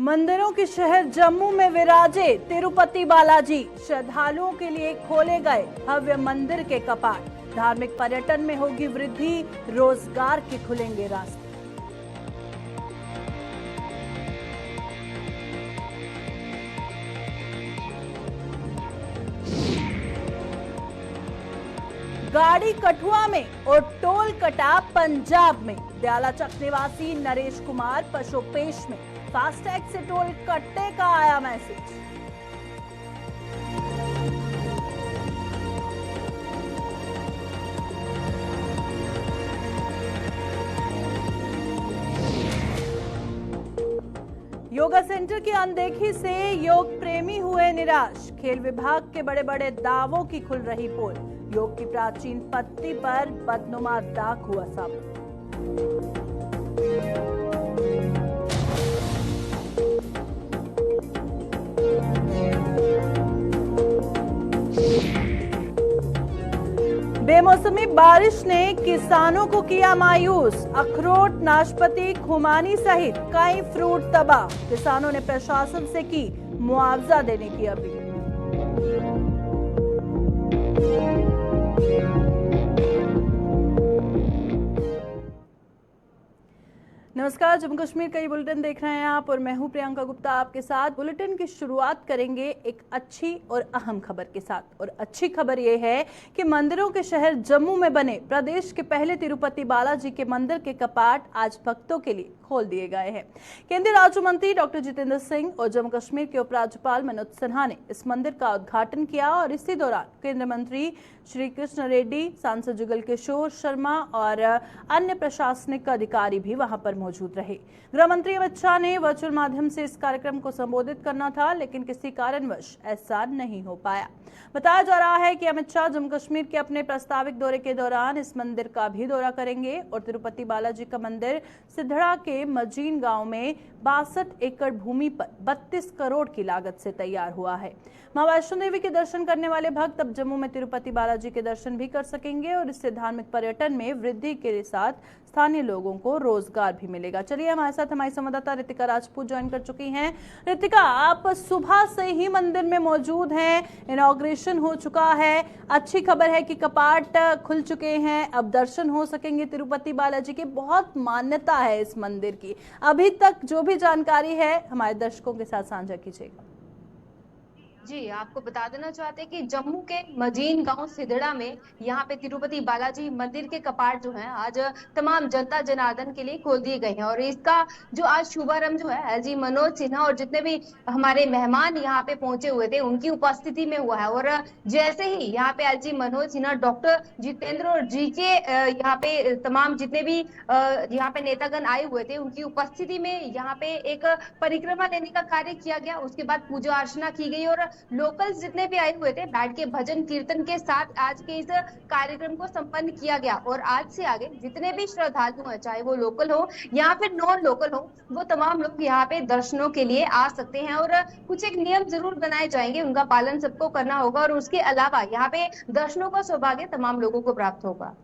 मंदिरों के शहर जम्मू में विराजे तिरुपति बालाजी। श्रद्धालुओं के लिए खोले गए भव्य मंदिर के कपाट। धार्मिक पर्यटन में होगी वृद्धि, रोजगार के खुलेंगे रास्ते। गाड़ी कठुआ में और टोल कटा पंजाब में। दयालाचक निवासी नरेश कुमार पशुपेश में फास्टैग से टोल कटने का आया मैसेज। योगा सेंटर की अनदेखी से योग प्रेमी हुए निराश। खेल विभाग के बड़े बड़े दावों की खुल रही पोल। योग की प्राचीन पत्ती पर बदनुमा दाग हुआ साबित। बेमौसमी बारिश ने किसानों को किया मायूस। अखरोट, नाशपाती, खुमानी सहित कई फ्रूट तबाह। किसानों ने प्रशासन से की मुआवजा देने की अपील। नमस्कार, जम्मू कश्मीर का ये बुलेटिन देख रहे हैं आप और मैं हूं प्रियंका गुप्ता आपके साथ। बुलेटिन की शुरुआत करेंगे एक अच्छी और अहम खबर के साथ। और अच्छी खबर ये है कि मंदिरों के शहर जम्मू में बने प्रदेश के पहले तिरुपति बालाजी के मंदिर के कपाट आज भक्तों के लिए खोल दिए गए हैं। केंद्रीय राज्य मंत्री डॉक्टर जितेंद्र सिंह और जम्मू कश्मीर के उपराज्यपाल मनोज सिन्हा ने इस मंदिर का उद्घाटन किया और इसी दौरान केंद्रीय मंत्री श्री कृष्ण रेड्डी, सांसद जुगल किशोर शर्मा और अन्य प्रशासनिक अधिकारी भी वहां पर मौजूद रहे। गृह मंत्री अमित शाह ने वर्चुअल माध्यम से इस कार्यक्रम को संबोधित करना था, लेकिन किसी कारणवश ऐसा नहीं हो पाया। बताया जा रहा है कि अमित शाह जम्मू कश्मीर के अपने प्रस्तावित दौरे के दौरान इस मंदिर का भी दौरा करेंगे और तिरुपति बालाजी का मंदिर सिद्धड़ा के मजीन गांव में 62 एकड़ भूमि पर 32 करोड़ की लागत से तैयार हुआ है। मां वैष्णो देवी के दर्शन करने वाले भक्त अब जम्मू में तिरुपति बालाजी के दर्शन भी कर सकेंगे और इससे धार्मिक पर्यटन में वृद्धि के साथ स्थानीय लोगों को रोजगार भी मिलेगा। चलिए हमारे साथ हमारी संवाददाता रितिका राजपूत ज्वाइन कर चुकी हैं। रितिका, आप सुबह से ही मंदिर में मौजूद हैं, इनॉग्रेशन हो चुका है। अच्छी खबर है कि कपाट खुल चुके हैं, अब दर्शन हो सकेंगे तिरुपति बालाजी की। बहुत मान्यता है इस मंदिर की। अभी तक जो भी जानकारी है हमारे दर्शकों के साथ साझा कीजिएगा। जी, आपको बता देना चाहते हैं कि जम्मू के मजीन गांव सिद्धड़ा में यहाँ पे तिरुपति बालाजी मंदिर के कपाट जो है आज तमाम जनता जनार्दन के लिए खोल दिए गए हैं और इसका जो आज शुभारंभ जो है एलजी मनोज सिन्हा और जितने भी हमारे मेहमान यहाँ पे पहुंचे हुए थे उनकी उपस्थिति में हुआ है। और जैसे ही यहाँ पे एलजी मनोज सिन्हा, डॉक्टर जितेंद्र और जीके यहाँ पे तमाम जितने भी यहाँ पे नेतागण आए हुए थे उनकी उपस्थिति में यहाँ पे एक परिक्रमा लेने का कार्य किया गया। उसके बाद पूजा अर्चना की गई और लोकल्स जितने भी आए हुए थे बैठ के भजन कीर्तन के साथ आज के इस कार्यक्रम को संपन्न किया गया। और आज से आगे जितने भी श्रद्धालु हैं, चाहे वो लोकल हो या फिर नॉन लोकल हो, वो तमाम लोग यहाँ पे दर्शनों के लिए आ सकते हैं। और कुछ एक नियम जरूर बनाए जाएंगे, उनका पालन सबको करना होगा और उसके अलावा यहाँ पे दर्शनों का सौभाग्य तमाम लोगों को प्राप्त होगा।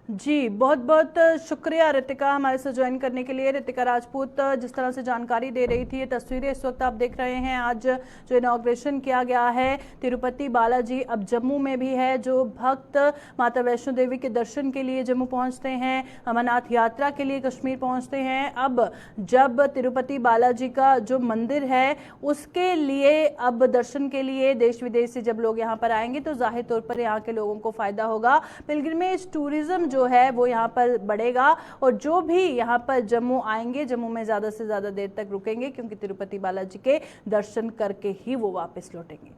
जी, बहुत बहुत शुक्रिया रितिका हमारे साथ ज्वाइन करने के लिए। रितिका राजपूत जिस तरह से जानकारी दे रही थी, ये तस्वीरें इस वक्त आप देख रहे हैं। आज जो इनॉग्रेशन किया गया है तिरुपति बालाजी अब जम्मू में भी है। जो भक्त माता वैष्णो देवी के दर्शन के लिए जम्मू पहुंचते हैं, अमरनाथ यात्रा के लिए कश्मीर पहुंचते हैं, अब जब तिरुपति बालाजी का जो मंदिर है उसके लिए अब दर्शन के लिए देश विदेश से जब लोग यहाँ पर आएंगे तो जाहिर तौर पर यहाँ के लोगों को फायदा होगा। पिलग्रिमेज टूरिज्म जो है वो यहाँ पर बढ़ेगा और जो भी यहाँ पर जम्मू आएंगे, जम्मू में ज्यादा से ज्यादा देर तक रुकेंगे क्योंकि तिरुपति बालाजी के दर्शन करके ही वो वापस लौटेंगे।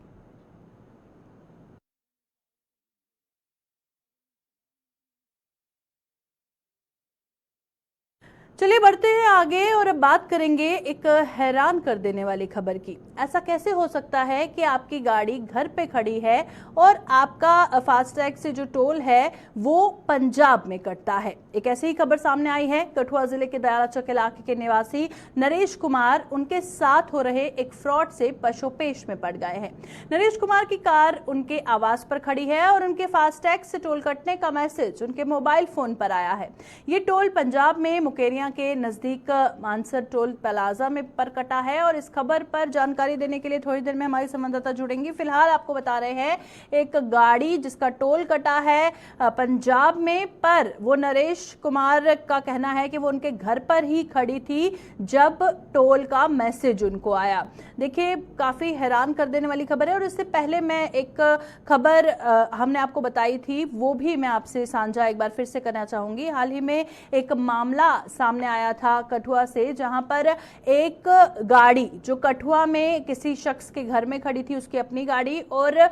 चलिए बढ़ते हैं आगे और अब बात करेंगे एक हैरान कर देने वाली खबर की। ऐसा कैसे हो सकता है कि आपकी गाड़ी घर पे खड़ी है और आपका फास्टैग से जो टोल है वो पंजाब में कटता है। एक ऐसी ही खबर सामने आई है। कठुआ जिले के दयालाचक इलाके के निवासी नरेश कुमार उनके साथ हो रहे एक फ्रॉड से पशुपेश में पड़ गए हैं। नरेश कुमार की कार उनके आवास पर खड़ी है और उनके फास्टैग से टोल कटने का मैसेज उनके मोबाइल फोन पर आया है। ये टोल पंजाब में मुकेरियां के नजदीक मानसर टोल प्लाजा में पर कटा है और इस खबर पर जानकारी देने के लिए थोड़ी देर में हमारी संवाददाता जुड़ेंगी। फिलहाल आपको बता रहे हैं एक गाड़ी जिसका टोल कटा है पंजाब में, पर वो नरेश कुमार का कहना है कि वो उनके घर पर ही खड़ी थी जब टोल का मैसेज उनको आया। देखिए, काफी हैरान कर देने वाली खबर है। और इससे पहले मैं एक खबर हमने आपको बताई थी, वो भी मैं आपसे साझा एक बार फिर से करना चाहूंगी। हाल ही में एक मामला सामने आया था कठुआ से, जहां पर एक गाड़ी जो कठुआ में किसी शख्स के घर में खड़ी थी, उसकी अपनी गाड़ी, और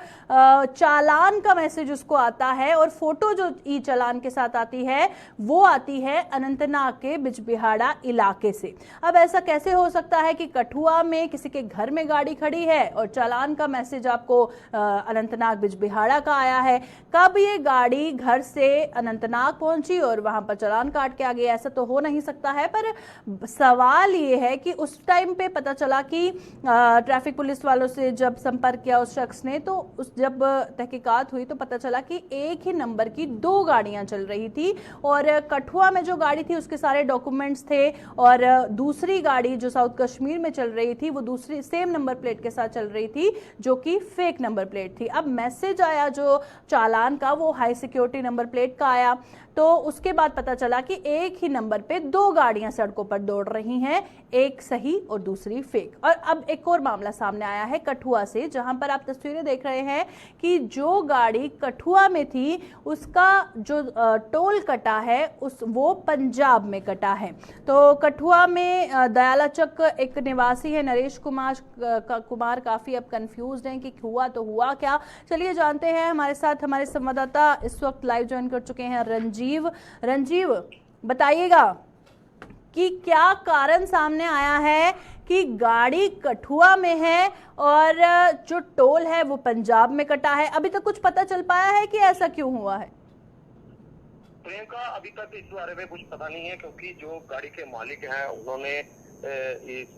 चालान का मैसेज उसको आता है और फोटो जो ई चालान के साथ आती है वो आती है अनंतनाग के बिजबिहाड़ा इलाके से। अब ऐसा कैसे हो सकता है कि कठुआ में किसी के घर में गाड़ी खड़ी है और चालान का मैसेज आपको अनंतनाग बिजबिहाड़ा का आया है? कब ये गाड़ी घर से अनंतनाग पहुंची और वहां पर चालान काट के आ गई? ऐसा तो हो नहीं सकता है। पर सवाल ये है कि उस टाइम पे पता चला कि ट्रैफिक पुलिस वालों से जब संपर्क किया उस शख्स ने, तो उस जब तहकीकात हुई तो पता चला कि एक ही नंबर की 2 गाड़ियां चल रही थी और कठुआ में जो गाड़ी थी उसके सारे डॉक्यूमेंट्स थे और दूसरी गाड़ी जो साउथ कश्मीर में चल रही थी वो दूसरी सेम नंबर प्लेट के साथ चल रही थी जो कि फेक नंबर प्लेट थी। अब मैसेज आया जो चालान का, वो हाई सिक्योरिटी नंबर प्लेट का आया, तो उसके बाद पता चला कि एक ही नंबर पे 2 गाड़ियां सड़कों पर दौड़ रही हैं, एक सही और दूसरी फेक। और अब एक और मामला सामने आया है कठुआ से, जहां पर आप तस्वीरें देख रहे हैं कि जो गाड़ी कठुआ में थी उसका जो टोल कटा है वो पंजाब में कटा है। तो कठुआ में दयालाचक एक निवासी है नरेश कुमार काफी अब कंफ्यूज हैं कि हुआ तो हुआ क्या। चलिए जानते हैं, हमारे साथ हमारे संवाददाता इस वक्त लाइव ज्वाइन कर चुके हैं रंजीव, बताइएगा कि क्या कारण सामने आया है कि गाड़ी कठुआ में है और जो टोल है वो पंजाब में कटा है? अभी तक कुछ पता चल पाया है कि ऐसा क्यों हुआ है? प्रियंका, अभी तक इस बारे में कुछ पता नहीं है, क्योंकि जो गाड़ी के मालिक हैं उन्होंने इस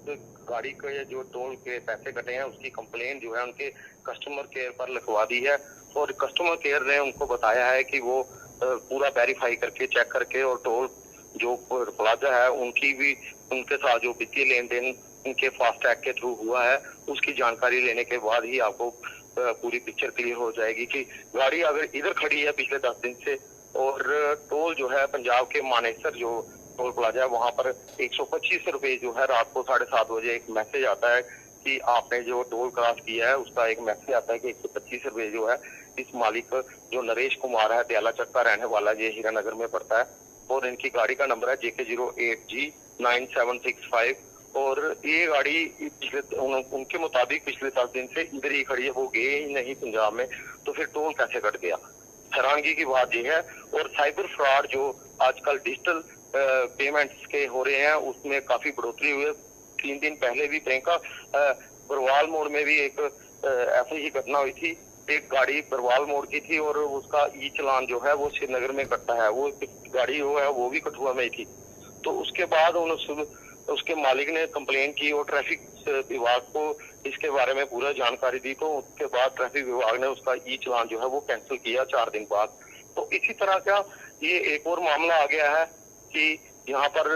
गाड़ी के जो टोल के पैसे कटे हैं उसकी कंप्लेन जो है उनके कस्टमर केयर पर लिखवा दी है और कस्टमर केयर ने उनको बताया है कि वो पूरा वेरीफाई करके चेक करके और टोल जो प्लाजा है उनके साथ जो वित्तीय लेन देन उनके फास्टैग के थ्रू हुआ है उसकी जानकारी लेने के बाद ही आपको पूरी पिक्चर क्लियर हो जाएगी कि गाड़ी अगर इधर खड़ी है पिछले 10 दिन से और टोल जो है पंजाब के मानेसर जो टोल प्लाजा है वहां पर 125 रुपए जो है रात को 7:30 बजे एक मैसेज आता है कि आपने जो टोल क्रॉस किया है उसका एक मैसेज आता है कि 125 रुपए जो है इस मालिक जो नरेश कुमार है दयालाचक का रहने वाला, ये हीरानगर में पड़ता है और इनकी गाड़ी का नंबर है JK08G9765 और ये गाड़ी उनके मुताबिक पिछले 10 दिन से इधर ही खड़ी है, वो गए ही नहीं पंजाब में, तो फिर टोल कैसे कट गया? हैरानगी की बात यह है। और साइबर फ्रॉड जो आजकल डिजिटल पेमेंट्स के हो रहे हैं उसमें काफी बढ़ोतरी हुई है। 3 दिन पहले भी प्रियंका बरवाल मोड़ में भी एक ऐसी ही घटना हुई थी। एक गाड़ी बरवाल मोड़ की थी और उसका ई चालान जो है वो श्रीनगर में कटता है, वो गाड़ी जो है वो भी कठुआ में ही थी। तो उसके बाद उसके मालिक ने कंप्लेन की और ट्रैफिक विभाग को इसके बारे में पूरा जानकारी दी, तो उसके बाद ट्रैफिक विभाग ने उसका ई चालान जो है वो कैंसिल किया 4 दिन बाद। तो इसी तरह का ये एक और मामला आ गया है कि यहाँ पर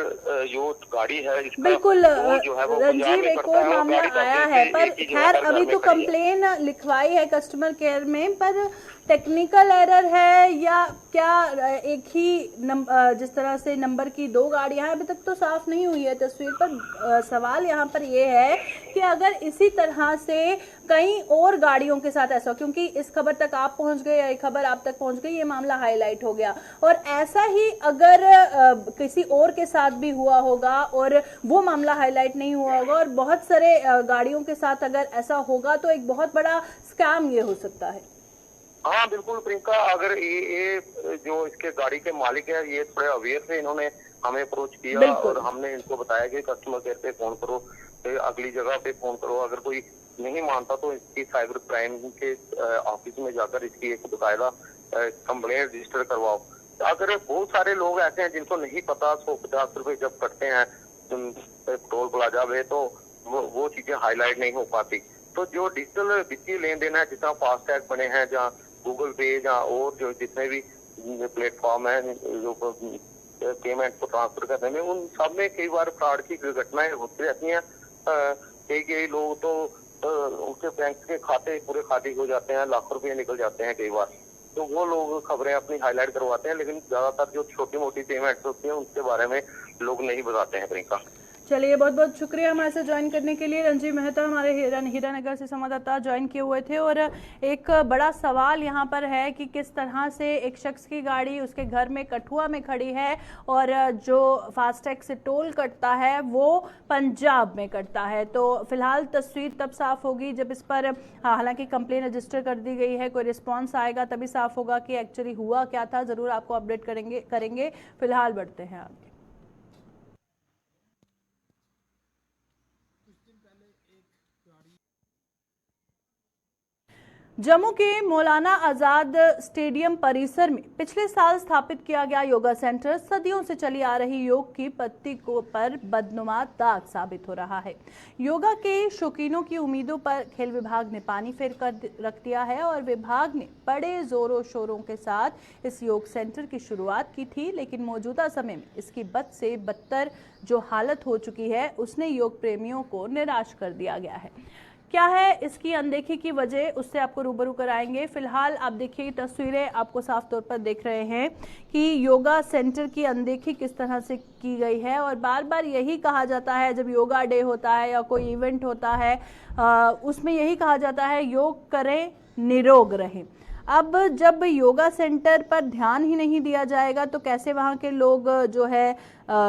जो गाड़ी है इसका बिल्कुल जो है वो रंजीव, एक और मामला आया है, पर खैर अभी तो कंप्लेन लिखवाई है कस्टमर केयर में, पर टेक्निकल एरर है या क्या एक ही जिस तरह से नंबर की 2 गाड़ियां हैं, अभी तक तो साफ नहीं हुई है तस्वीर पर। सवाल यहाँ पर ये है कि अगर इसी तरह से कई और गाड़ियों के साथ ऐसा, क्योंकि इस खबर तक आप पहुंच गए या ये खबर आप तक पहुंच गई, ये मामला हाईलाइट हो गया, और ऐसा ही अगर किसी और के साथ भी हुआ होगा और वो मामला हाईलाइट नहीं हुआ होगा और बहुत सारे गाड़ियों के साथ अगर ऐसा होगा तो एक बहुत बड़ा स्कैम ये हो सकता है। हाँ बिल्कुल प्रियंका, अगर ये जो इसके गाड़ी के मालिक है ये थोड़े अवेयर थे, इन्होंने हमें अप्रोच किया और हमने इनको बताया कि कस्टमर केयर पे फोन करो, अगली जगह पे फोन करो, अगर कोई नहीं मानता तो इसकी साइबर क्राइम के ऑफिस में जाकर इसकी एक बकायदा कंप्लेंट रजिस्टर करवाओ। अगर बहुत सारे लोग ऐसे हैं जिनको नहीं पता 150 रुपए जब कटते हैं टोल प्लाजा में तो वो चीजें हाईलाइट नहीं हो पाती। तो जो डिजिटल वित्तीय लेन देन है, जितना फास्टैग बने हैं, जहाँ गूगल पे या और जो जितने भी प्लेटफॉर्म है जो पेमेंट को ट्रांसफर करने में, उन सब में कई बार फ्रॉड की घटनाएं होती रहती हैं। कई लोग तो उनके बैंक के खाते पूरे खाली हो जाते हैं, लाखों रुपए निकल जाते हैं कई बार। तो वो लोग खबरें अपनी हाईलाइट करवाते हैं, लेकिन ज्यादातर जो छोटी मोटी पेमेंट होती हैं उनके बारे में लोग नहीं बताते हैं प्रियंका। चलिए, बहुत बहुत शुक्रिया हमारे साथ ज्वाइन करने के लिए। रंजीव मेहता हमारे हीरानगर से संवाददाता ज्वाइन किए हुए थे। और एक बड़ा सवाल यहाँ पर है कि किस तरह से एक शख्स की गाड़ी उसके घर में कठुआ में खड़ी है और जो फास्टैग से टोल कटता है वो पंजाब में कटता है। तो फिलहाल तस्वीर तब साफ होगी जब इस पर हालांकि कंप्लेन रजिस्टर कर दी गई है, कोई रिस्पॉन्स आएगा तभी साफ होगा कि एक्चुअली हुआ क्या था। जरूर आपको अपडेट करेंगे। फिलहाल बढ़ते हैं आगे। जम्मू के मौलाना आजाद स्टेडियम परिसर में पिछले साल स्थापित किया गया योगा सेंटर सदियों से चली आ रही योग की पत्ती पर बदनुमा दाग साबित हो रहा है। योगा के शौकीनों की उम्मीदों पर खेल विभाग ने पानी फेर कर रख दिया है और विभाग ने बड़े जोरों शोरों के साथ इस योग सेंटर की शुरुआत की थी, लेकिन मौजूदा समय में इसकी बद से बदतर जो हालत हो चुकी है उसने योग प्रेमियों को निराश कर दिया गया है। क्या है इसकी अनदेखी की वजह, उससे आपको रूबरू कराएंगे। फिलहाल आप देखिए तस्वीरें आपको साफ तौर पर देख रहे हैं कि योगा सेंटर की अनदेखी किस तरह से की गई है। और बार बार यही कहा जाता है जब योगा डे होता है या कोई इवेंट होता है उसमें यही कहा जाता है योग करें निरोग रहें। अब जब योगा सेंटर पर ध्यान ही नहीं दिया जाएगा तो कैसे वहाँ के लोग जो है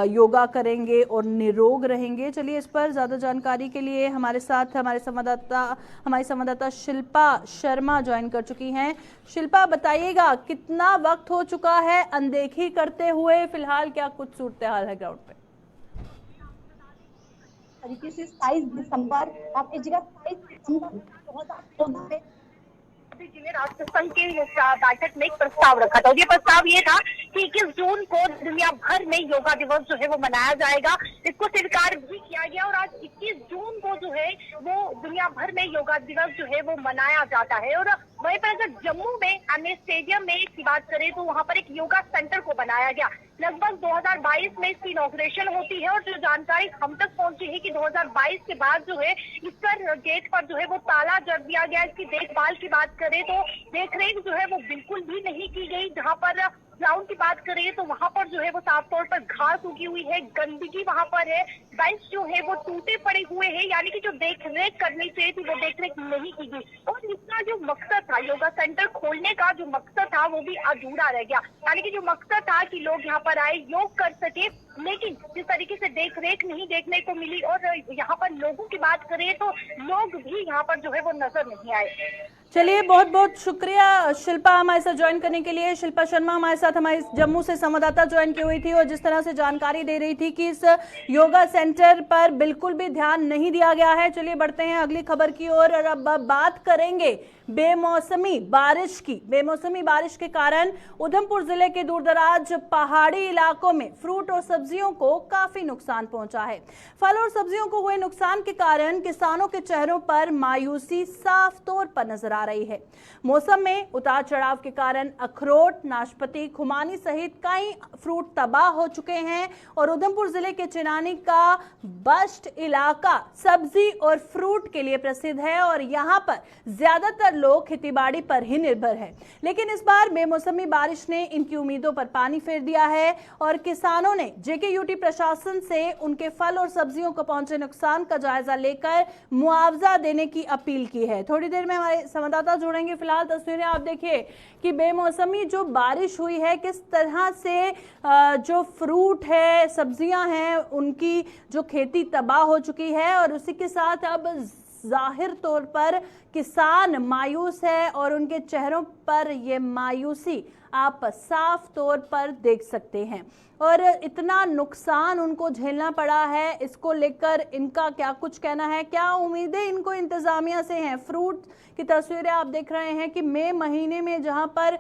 योगा करेंगे और निरोग रहेंगे। चलिए, इस पर ज़्यादा जानकारी के लिए हमारे साथ हमारी संवाददाता शिल्पा शर्मा ज्वाइन कर चुकी हैं। शिल्पा, बताइएगा कितना वक्त हो चुका है अनदेखी करते हुए, फिलहाल क्या कुछ सूरत हाल है ग्राउंड पे? तरीके से 27 दिसंबर आपकी जगह 27 दिसंबर 2014 में जिले राष्ट्र संघ की बैठक में एक प्रस्ताव रखा था और ये प्रस्ताव ये था कि 21 जून को दुनिया भर में योगा दिवस जो है वो मनाया जाएगा। इसको स्वीकार भी किया गया और आज 21 जून को जो है वो दुनिया भर में योगा दिवस जो है वो मनाया जाता है। और वहीं पर अगर जम्मू में एमए स्टेडियम में की बात करें तो वहाँ पर एक योगा सेंटर को बनाया गया। लगभग 2022 में इसकी इनॉग्रेशन होती है और जो जानकारी हम तक पहुंची है कि 2022 के बाद जो है इस पर गेट पर जो है वो ताला जड़ दिया गया। इसकी देखभाल की बात करें तो देखरेख जो है वो बिल्कुल भी नहीं की गई। जहाँ पर ग्राउंड की बात करें तो वहाँ पर जो है वो साफ तौर पर घास उगी हुई है, गंदगी वहाँ पर है, बेंच जो है वो टूटे पड़े हुए हैं, यानी कि जो देखरेख करनी चाहिए थी वो देखरेख नहीं की गई। और इसका जो मकसद था योगा सेंटर खोलने का जो मकसद था वो भी अधूरा रह गया। यानी कि जो मकसद था कि लोग यहाँ पर आए योग कर सके, लेकिन जिस तरीके से देखरेख नहीं देखने को मिली और यहाँ पर लोगों की बात करें तो लोग भी यहाँ पर जो है वो नजर नहीं आए। चलिए, बहुत बहुत शुक्रिया शिल्पा हमारे साथ ज्वाइन करने के लिए। शिल्पा शर्मा हमारे साथ हमारी जम्मू से संवाददाता ज्वाइन की हुई थी और जिस तरह से जानकारी दे रही थी कि इस योगा सेंटर पर बिल्कुल भी ध्यान नहीं दिया गया है। चलिए, बढ़ते हैं अगली खबर की ओर और अब बात करेंगे बेमौसमी बारिश की। बेमौसमी बारिश के कारण उधमपुर जिले के दूरदराज पहाड़ी इलाकों में फ्रूट और सब्जियों को काफी नुकसान पहुंचा है। फल और सब्जियों को हुए नुकसान के कारण किसानों के चेहरों पर मायूसी साफ तौर पर नजर आ रही है। मौसम में उतार चढ़ाव के कारण अखरोट, नाशपाती, खुमानी सहित कई फ्रूट तबाह हो चुके हैं और उधमपुर जिले के चिनानी का बस्ट इलाका सब्जी और फ्रूट के लिए प्रसिद्ध है और यहाँ पर ज्यादातर लोग खेतीबाड़ी पर ही निर्भर है। लेकिन इस बार बेमौसमी बारिश ने इनकी उम्मीदों पर पानी फेर दिया है और किसानों ने जेकेयूटी प्रशासन से उनके फल और सब्जियों को पहुंचे नुकसान का जायजा लेकर मुआवजा देने की अपील की है। थोड़ी देर में हमारे संवाददाता जुड़ेंगे। फिलहाल तस्वीरें आप देखिए कि बेमौसमी जो बारिश हुई है किस तरह से जो फ्रूट है, सब्जियां हैं, उनकी जो खेती तबाह हो चुकी है और उसी के साथ अब जाहिर तौर पर किसान मायूस है और उनके चेहरों पर ये मायूसी आप साफ तौर पर देख सकते हैं। और इतना नुकसान उनको झेलना पड़ा है, इसको लेकर इनका क्या कुछ कहना है, क्या उम्मीदें इनको इंतजामिया से हैं। फ्रूट की तस्वीरें आप देख रहे हैं कि मई महीने में जहां पर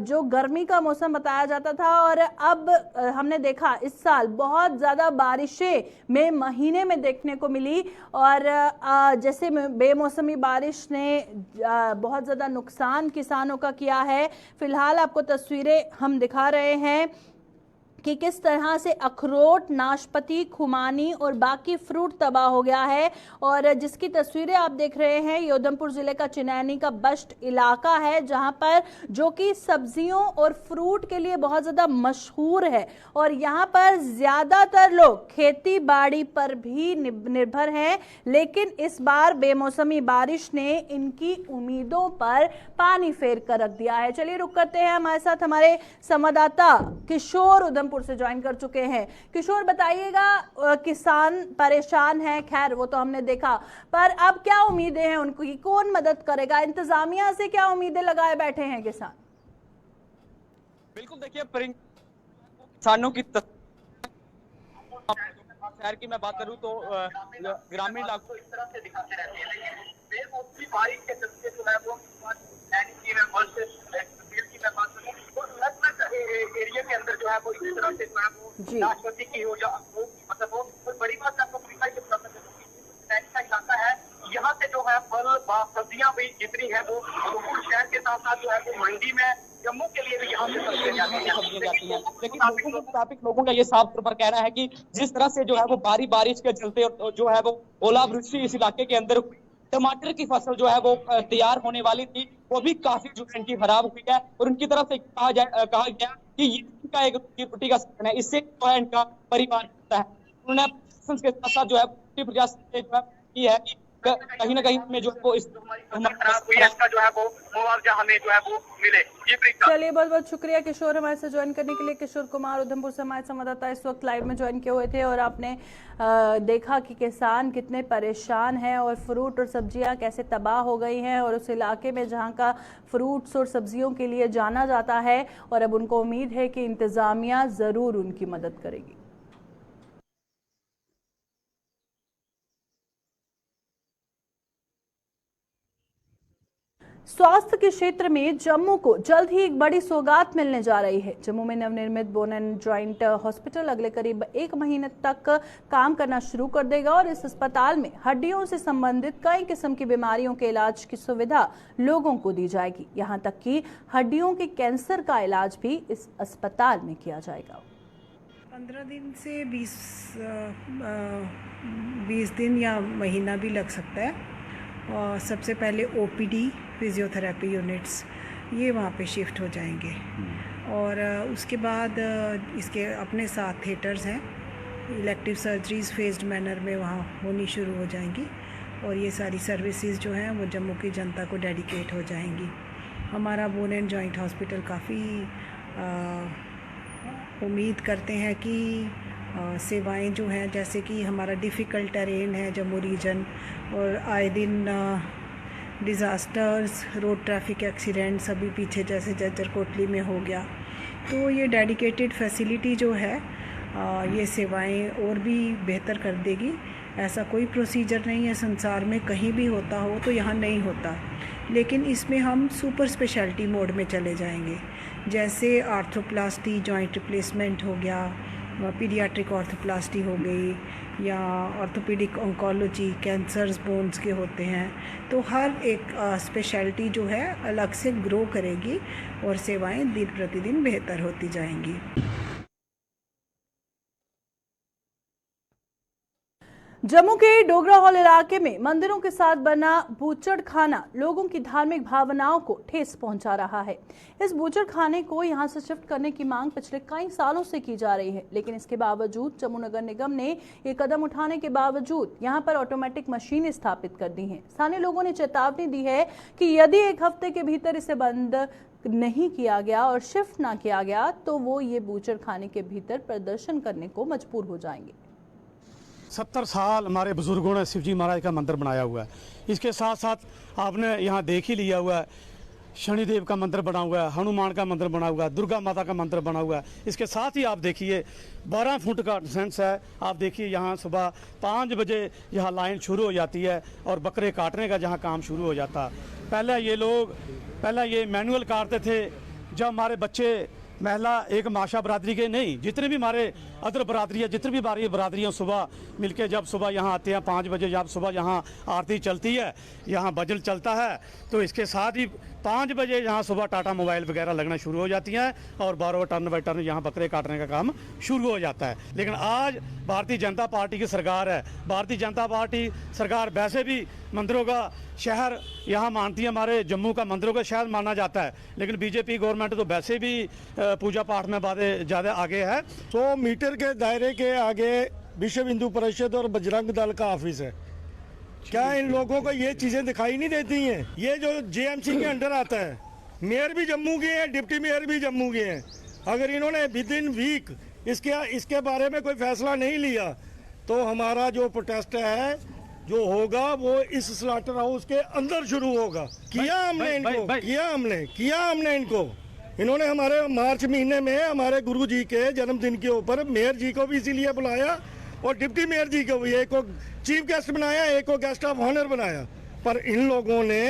जो गर्मी का मौसम बताया जाता था और अब हमने देखा इस साल बहुत ज़्यादा बारिशें मई महीने में देखने को मिली और जैसे बेमौसमी बारिश ने बहुत ज़्यादा नुकसान किसानों का किया है। फिलहाल आपको तस्वीरें हम दिखा रहे हैं कि किस तरह से अखरोट, नाशपाती, खुमानी और बाकी फ्रूट तबाह हो गया है। और जिसकी तस्वीरें आप देख रहे हैं, ये उधमपुर जिले का चिनैनी का बस्ट इलाका है, जहां पर जो कि सब्जियों और फ्रूट के लिए बहुत ज्यादा मशहूर है। और यहां पर ज्यादातर लोग खेती बाड़ी पर भी निर्भर हैं, लेकिन इस बार बेमौसमी बारिश ने इनकी उम्मीदों पर पानी फेर कर रख दिया है। चलिए रुक करते हैं, हमारे साथ हमारे संवाददाता किशोर उधमपुर से ज्वाइन कर चुके हैं। किशोर, बताइएगा, किसान परेशान हैं, खैर वो तो हमने देखा, पर अब क्या उम्मीदें हैं उनकी, कौन मदद करेगा? इंतजामिया से क्या उम्मीदें लगाए बैठे हैं किसान? बिल्कुल, देखिए किसानों की शहर की मैं बात करूं तो ग्रामीण इलाकों इस तरह से दिखाते रहते हैं, लेकिन बेमौसमी बारिश के चलते जो है वो एरिया के अंदर जो है वो इस तरह से जो है वो नाशपाती की हो मतलब वो बड़ी बात आपको का इलाका है। यहाँ से जो है फल सब्जियां भी जितनी है वो उधमपुर शहर के साथ साथ जो है वो मंडी में जम्मू के लिए भी यहाँ से सब्जियां जाती हैं। लेकिन लोगों के मुताबिक लोगों का ये साफ तौर पर कहना है कि जिस तरह से जो है वो बारिश के चलते जो है वो ओलावृष्टि इस इलाके के अंदर, टमाटर की फसल जो है वो तैयार होने वाली थी, वो भी काफी जो है इनकी खराब हुई है। और उनकी तरफ से कहा गया कि ये इनका एक रोटी का साधन है, इससे जो है इनका परिवार चलता है। उन्होंने के साथ साथ जो है प्रयास की है कि कहीं ना कहीं में जो है वो इस खराब हुई है इसका जो है वो मुआवजा हमें जो है वो मिले। चलिए, बहुत बहुत शुक्रिया किशोर हमारे साथ ज्वाइन करने के लिए। किशोर कुमार उधमपुर से हमारे संवाददाता इस वक्त लाइव में ज्वाइन किए हुए थे, और आपने देखा कि किसान कितने परेशान हैं और फ्रूट और सब्जियां कैसे तबाह हो गई हैं, और उस इलाके में जहां का फ्रूट्स और सब्जियों के लिए जाना जाता है, और अब उनको उम्मीद है कि इंतजामिया जरूर उनकी मदद करेगी। स्वास्थ्य के क्षेत्र में जम्मू को जल्द ही एक बड़ी सौगात मिलने जा रही है। जम्मू में नवनिर्मित बोन एंड जॉइंट हॉस्पिटल अगले करीब 1 महीने तक काम करना शुरू कर देगा, और इस अस्पताल में हड्डियों से संबंधित कई किस्म की बीमारियों के इलाज की सुविधा लोगों को दी जाएगी। यहां तक कि हड्डियों के कैंसर का इलाज भी इस अस्पताल में किया जाएगा। 15 दिन से 20 दिन या महीना भी लग सकता है। और सबसे पहले OPD फिजियोथेरेपी यूनिट्स ये वहाँ पे शिफ्ट हो जाएंगे, और उसके बाद इसके अपने साथ थिएटर्स हैं, इलेक्टिव सर्जरीज फेज्ड मैनर में वहाँ होनी शुरू हो जाएंगी, और ये सारी सर्विसेज जो हैं वो जम्मू की जनता को डेडिकेट हो जाएंगी। हमारा बोन एंड जॉइंट हॉस्पिटल काफ़ी उम्मीद करते हैं कि सेवाएं जो हैं, जैसे कि हमारा डिफ़िकल्ट टेरेन है जम्मू रीजन, और आए दिन डिज़ास्टर्स, रोड ट्रैफिक एक्सीडेंट्स अभी पीछे जैसे जज्जर कोटली में हो गया, तो ये डेडिकेटेड फैसिलिटी जो है ये सेवाएं और भी बेहतर कर देगी। ऐसा कोई प्रोसीजर नहीं है संसार में कहीं भी होता हो तो यहाँ नहीं होता, लेकिन इसमें हम सुपर स्पेशलिटी मोड में चले जाएंगे, जैसे आर्थोप्लास्टी, जॉइंट रिप्लेसमेंट हो गया, पीडियाट्रिक ऑर्थोप्लास्टी हो गई, या ऑर्थोपेडिक ऑन्कोलॉजी, कैंसर्स बोन्स के होते हैं। तो हर एक स्पेशलिटी जो है अलग से ग्रो करेगी और सेवाएं दिन प्रतिदिन बेहतर होती जाएंगी। जम्मू के डोगरा हॉल इलाके में मंदिरों के साथ बना बूचड़ खाना लोगों की धार्मिक भावनाओं को ठेस पहुंचा रहा है। इस बूचड़ खाने को यहां से शिफ्ट करने की मांग पिछले कई सालों से की जा रही है, लेकिन इसके बावजूद जम्मू नगर निगम ने ये कदम उठाने के बावजूद यहां पर ऑटोमेटिक मशीनें स्थापित कर दी हैं। स्थानीय लोगों ने चेतावनी दी है कि यदि 1 हफ्ते के भीतर इसे बंद नहीं किया गया और शिफ्ट ना किया गया तो वो ये बूचड़ खाने के भीतर प्रदर्शन करने को मजबूर हो जाएंगे। 70 साल हमारे बुजुर्गों ने शिवजी महाराज का मंदिर बनाया हुआ है। इसके साथ साथ आपने यहाँ देख ही लिया हुआ है, शनिदेव का मंदिर बना हुआ है, हनुमान का मंदिर बना हुआ है, दुर्गा माता का मंदिर बना हुआ है। इसके साथ ही आप देखिए 12 फुट का डिस्टेंस है। आप देखिए यहाँ सुबह 5 बजे यहाँ लाइन शुरू हो जाती है और बकरे काटने का जहाँ काम शुरू हो जाता। पहले ये मैनुअल काटते थे। जब हमारे बच्चे महिला एक माशा बरादरी के नहीं, जितने भी हमारे अदर बरादरी है, जितनी भी हमारी बरादरियाँ सुबह मिलके जब सुबह यहाँ आते हैं 5 बजे, जब सुबह यहाँ आरती चलती है, यहाँ भजन चलता है, तो इसके साथ ही 5 बजे यहाँ सुबह टाटा मोबाइल वगैरह लगना शुरू हो जाती हैं और 12 टर्न बाई टर्न यहाँ बकरे काटने का काम शुरू हो जाता है। लेकिन आज भारतीय जनता पार्टी की सरकार है। भारतीय जनता पार्टी सरकार वैसे भी मंदिरों का शहर यहाँ मानती है, हमारे जम्मू का मंदिरों का शहर माना जाता है, लेकिन बीजेपी गवर्नमेंट तो वैसे भी पूजा पाठ में ज़्यादा आगे है। 100 मीटर के दायरे के आगे विश्व हिंदू परिषद और बजरंग दल का ऑफिस है। क्या इन लोगों को ये चीजें दिखाई नहीं देती हैं? ये जो जेएमसी के अंडर आता है, मेयर भी जम्मू के हैं, डिप्टी मेयर भी जम्मू के हैं। अगर इन्होंने विद इन वीक इसके बारे में कोई फैसला नहीं लिया तो हमारा जो प्रोटेस्ट है जो होगा वो इस स्लॉटर हाउस के अंदर शुरू होगा। किया हमने इनको। इन्होंने हमारे मार्च महीने में हमारे गुरु जी के जन्मदिन के ऊपर मेयर जी को भी इसीलिए बुलाया और डिप्टी मेयर जी को भी, एक को चीफ गेस्ट बनाया, एक को गेस्ट ऑफ ऑनर बनाया। पर इन लोगों ने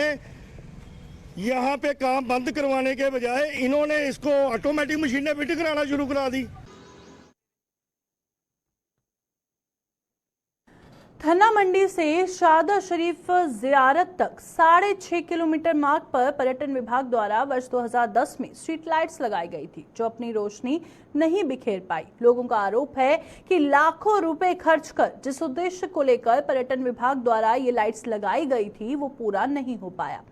यहाँ पे काम बंद करवाने के बजाय इन्होंने इसको ऑटोमेटिक मशीनें फिट कराना शुरू करा दी। थन्ना मंडी से शारदा शरीफ जियारत तक 6.5 किलोमीटर मार्ग पर पर्यटन विभाग द्वारा वर्ष 2010 में स्ट्रीट लाइट्स लगाई गई थी, जो अपनी रोशनी नहीं बिखेर पाई। लोगों का आरोप है कि लाखों रुपए खर्च कर जिस उद्देश्य को लेकर पर्यटन विभाग द्वारा ये लाइट्स लगाई गई थी वो पूरा नहीं हो पाया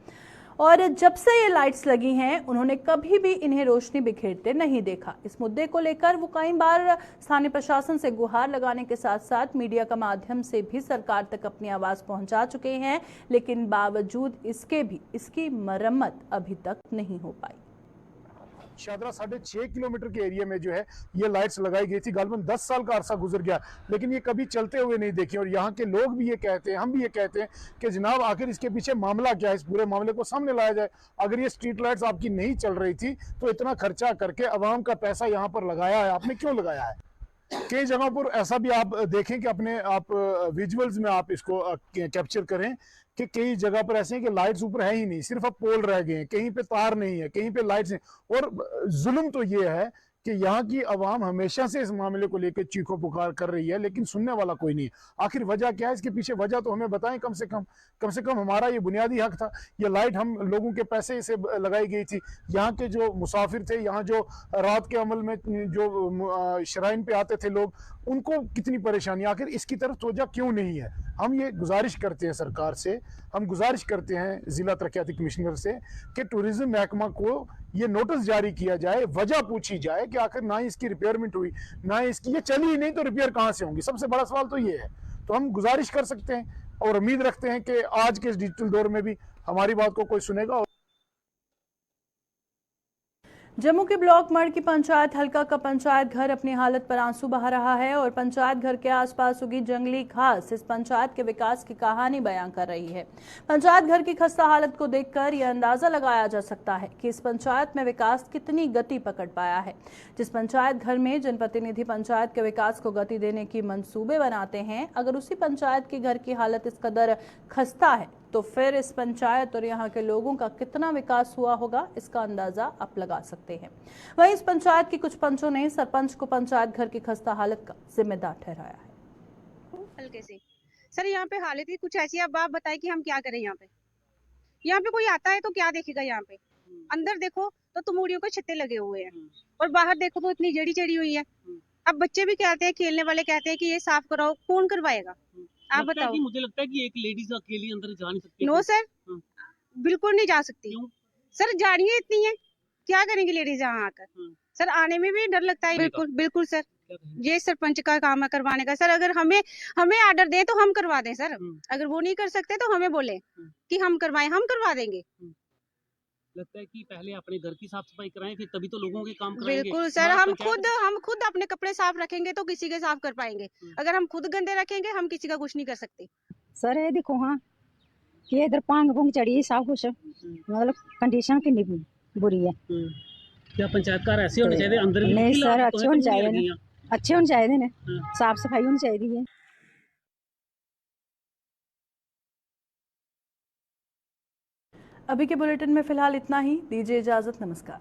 और जब से ये लाइट्स लगी हैं उन्होंने कभी भी इन्हें रोशनी बिखेरते नहीं देखा। इस मुद्दे को लेकर वो कई बार स्थानीय प्रशासन से गुहार लगाने के साथ साथ मीडिया के माध्यम से भी सरकार तक अपनी आवाज पहुंचा चुके हैं, लेकिन बावजूद इसके भी इसकी मरम्मत अभी तक नहीं हो पाई। शादरा 6.5 किलोमीटर के एरिया में जो है ये लाइट्स लगाई गई थी। गालबन 10 साल का अरसा गुजर गया, लेकिन ये कभी चलते हुए नहीं देखी। और यहाँ के लोग भी ये कहते हैं, हम भी ये कहते हैं कि जनाब आखिर इसके पीछे मामला क्या है, इस पूरे मामले को सामने लाया जाए। अगर ये स्ट्रीट लाइट्स आपकी नहीं चल रही थी तो इतना खर्चा करके अवाम का पैसा यहाँ पर लगाया है, आपने क्यों लगाया है? कई जगहों पर ऐसा भी आप देखें कि अपने आप विजुअल्स में आप इसको कैप्चर करें कि कई जगह पर ऐसे हैं कि लाइट्स ऊपर है ही नहीं, सिर्फ अब पोल रह गए हैं, कहीं पे तार नहीं है, कहीं पे लाइट्स हैं। और जुल्म तो ये है कि यहाँ की आवाम हमेशा से इस मामले को लेकर चीखों पुकार कर रही है, लेकिन सुनने वाला कोई नहीं। आखिर वजह क्या है? इसके पीछे वजह तो हमें बताएं। कम से कम हमारा ये बुनियादी हक था। ये लाइट हम लोगों के पैसे से लगाई गई थी। यहाँ के जो मुसाफिर थे, यहाँ जो रात के अमल में जो शराइन पे आते थे लोग, उनको कितनी परेशानी। आखिर इसकी तरफ तवज्जो क्यों नहीं है? हम ये गुजारिश करते हैं सरकार से, हम गुजारिश करते हैं जिला तरक्याती कमिश्नर से कि टूरिज्म महकमा को ये नोटिस जारी किया जाए, वजह पूछी जाए कि आखिर ना ही इसकी रिपेयरमेंट हुई, ना ही इसकी, ये चली ही नहीं तो रिपेयर कहाँ से होंगी? सबसे बड़ा सवाल तो ये है। तो हम गुजारिश कर सकते हैं और उम्मीद रखते हैं कि आज के इस डिजिटल दौर में भी हमारी बात को कोई सुनेगा। जम्मू के ब्लॉक मड़ की पंचायत हल्का का पंचायत घर अपनी हालत पर आंसू बहा रहा है और पंचायत घर के आसपास उगी जंगली घास इस पंचायत के विकास की कहानी बयां कर रही है। पंचायत घर की खस्ता हालत को देखकर यह अंदाजा लगाया जा सकता है कि इस पंचायत में विकास कितनी गति पकड़ पाया है। जिस पंचायत घर में जनप्रतिनिधि पंचायत के विकास को गति देने की मंसूबे बनाते हैं, अगर उसी पंचायत के घर की हालत इस कदर खस्ता है तो फिर इस पंचायत और यहाँ के लोगों का कितना विकास हुआ होगा, इसका अंदाजा आप लगा सकते हैं। वहीं इस पंचायत के कुछ पंचों ने सरपंच को पंचायत घर की खस्ता हालत का जिम्मेदार ठहराया है। हल्के से सर यहाँ पे हालत ही कुछ ऐसी, अब आप बताएं कि हम क्या करें। यहाँ पे कोई आता है तो क्या देखेगा? यहाँ पे अंदर देखो तो तमूड़ियों के छत्ते लगे हुए हैं और बाहर देखो तो इतनी जड़ी चढ़ी हुई है। अब बच्चे भी कहते हैं, खेलने वाले कहते हैं कि ये साफ कराओ, कौन करवाएगा? आप बताओ। मुझे लगता है कि एक लेडीज अकेली अंदर जा नहीं सकती। नो सर, बिल्कुल नहीं जा सकती। सर जाड़ियाँ इतनी है, क्या करेंगे लेडीज यहाँ आकर? सर आने में भी डर लगता है। बिल्कुल सर, ये सरपंच का काम है करवाने का। सर अगर हमें आर्डर दें तो हम करवा दें सर, अगर वो नहीं कर सकते तो हमें बोले कि हम करवाएं, हम करवा देंगे। लगता है कि पहले अपने घर की साफ सफाई कराएं, फिर तभी तो लोगों के काम कराएंगे। बिल्कुल सर, हम खुद अपने कपड़े साफ रखेंगे तो किसी के साफ कर पाएंगे। अगर हम खुद गंदे रखेंगे हम किसी का कुछ नहीं कर सकते। सर ये देखो हाँ कि इधर पांग चढ़ी सब कुछ, मतलब कंडीशन कितनी बुरी है। क्या पंचायतकार ऐसे होने चाहिए अंदर? नहीं सर, अच्छे होने चाहिए, अच्छे होने चाहिए, साफ सफाई होनी चाहिए। अभी के बुलेटिन में फिलहाल इतना ही, दीजिए इजाजत, नमस्कार।